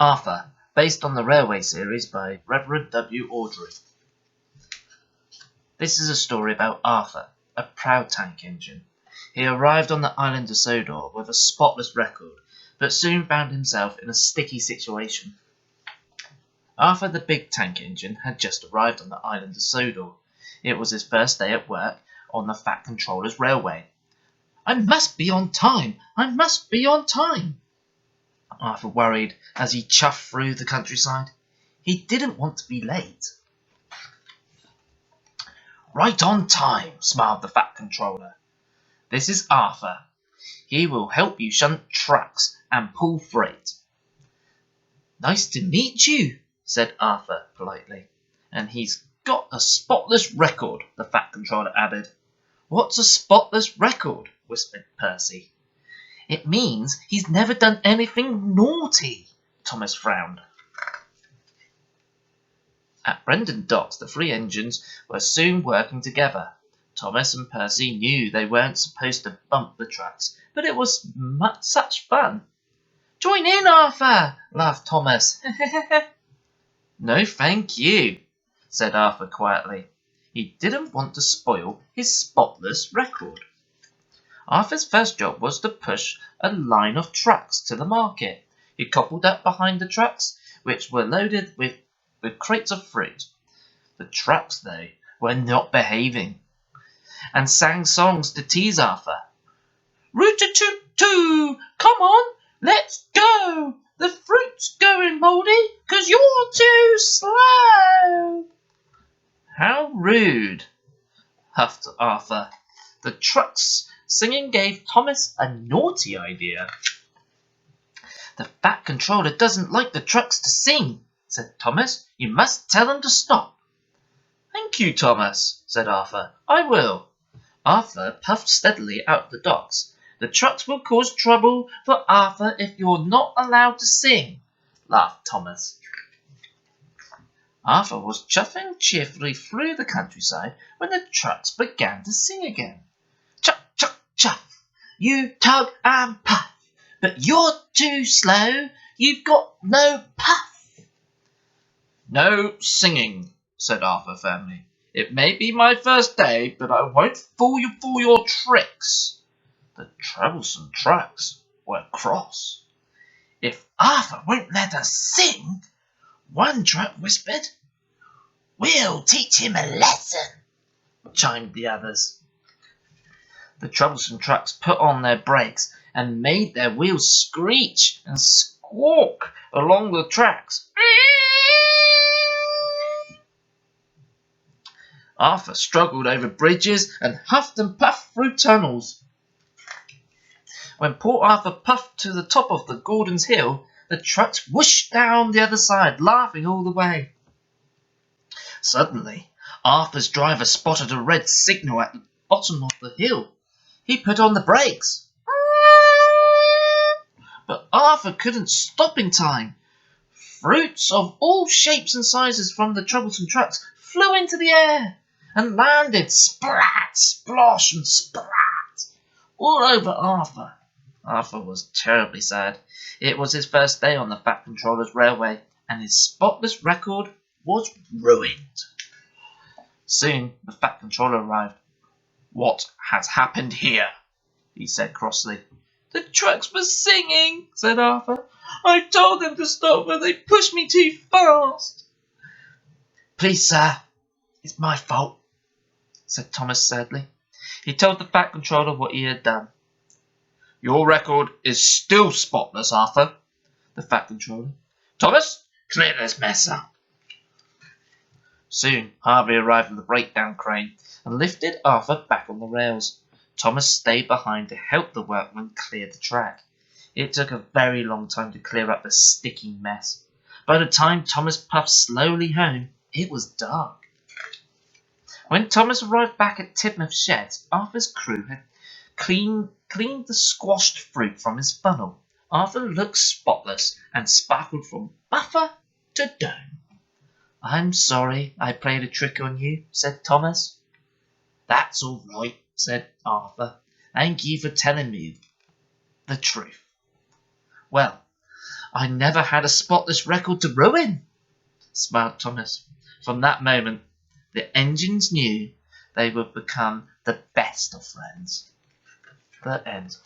Arthur, based on the Railway series by Reverend W. Awdry. This is a story about Arthur, a proud tank engine. He arrived on the island of Sodor with a spotless record, but soon found himself in a sticky situation. Arthur the big tank engine had just arrived on the island of Sodor. It was his first day at work on the Fat Controller's railway. "I must be on time! I must be on time!" Arthur worried as he chuffed through the countryside. He didn't want to be late. "Right on time," smiled the Fat Controller. "This is Arthur. He will help you shunt trucks and pull freight." "Nice to meet you," said Arthur politely. "And he's got a spotless record," the Fat Controller added. "What's a spotless record?" whispered Percy. "It means he's never done anything naughty," Thomas frowned. At Brendon Docks, the three engines were soon working together. Thomas and Percy knew they weren't supposed to bump the trucks, but it was such fun. "Join in, Arthur," laughed Thomas. "No, thank you," said Arthur quietly. He didn't want to spoil his spotless record. Arthur's first job was to push a line of trucks to the market. He coupled up behind the trucks, which were loaded with crates of fruit. The trucks, though, were not behaving, and sang songs to tease Arthur. "Root-a-toot-too! Come on, let's go! The fruit's going mouldy, 'cause you're too slow!" "How rude," huffed Arthur. The trucks singing gave Thomas a naughty idea. "The Fat Controller doesn't like the trucks to sing," said Thomas. "You must tell them to stop." "Thank you, Thomas," said Arthur. "I will." Arthur puffed steadily out of the docks. "The trucks will cause trouble for Arthur if you're not allowed to sing," laughed Thomas. Arthur was chuffing cheerfully through the countryside when the trucks began to sing again. "Chuff, chuff, chuff, you tug and puff, but you're too slow, you've got no puff." "No singing," said Arthur firmly. "It may be my first day, but I won't fool you for your tricks." The troublesome trucks were cross. "If Arthur won't let us sing," one truck whispered, "we'll teach him a lesson," chimed the others. The troublesome trucks put on their brakes and made their wheels screech and squawk along the tracks. Arthur struggled over bridges and huffed and puffed through tunnels. When poor Arthur puffed to the top of the Gordon's Hill, the trucks whooshed down the other side, laughing all the way. Suddenly, Arthur's driver spotted a red signal at the bottom of the hill. He put on the brakes. But Arthur couldn't stop in time. Fruits of all shapes and sizes from the troublesome trucks flew into the air and landed splat, splosh, and sprat all over Arthur. Arthur was terribly sad. It was his first day on the Fat Controller's railway, and his spotless record was ruined. Soon the Fat Controller arrived. "What has happened here?" he said crossly. "The trucks were singing," said Arthur. "I told them to stop, but they pushed me too fast." "Please, sir, it's my fault," said Thomas sadly. He told the Fat Controller what he had done. "Your record is still spotless, Arthur," the Fat Controller. "Thomas, clear this mess up." Soon Harvey arrived with a breakdown crane and lifted Arthur back on the rails. Thomas stayed behind to help the workmen clear the track. It took a very long time to clear up the sticky mess. By the time Thomas puffed slowly home, it was dark. When Thomas arrived back at Tidmouth Sheds, Arthur's crew had cleaned the squashed fruit from his funnel. Arthur looked spotless and sparkled from buffer to dome. "I'm sorry I played a trick on you," said Thomas. "That's all right," said Arthur. "Thank you for telling me the truth. Well, I never had a spotless record to ruin, smiled Thomas. From that moment, the engines knew they would become the best of friends. The end.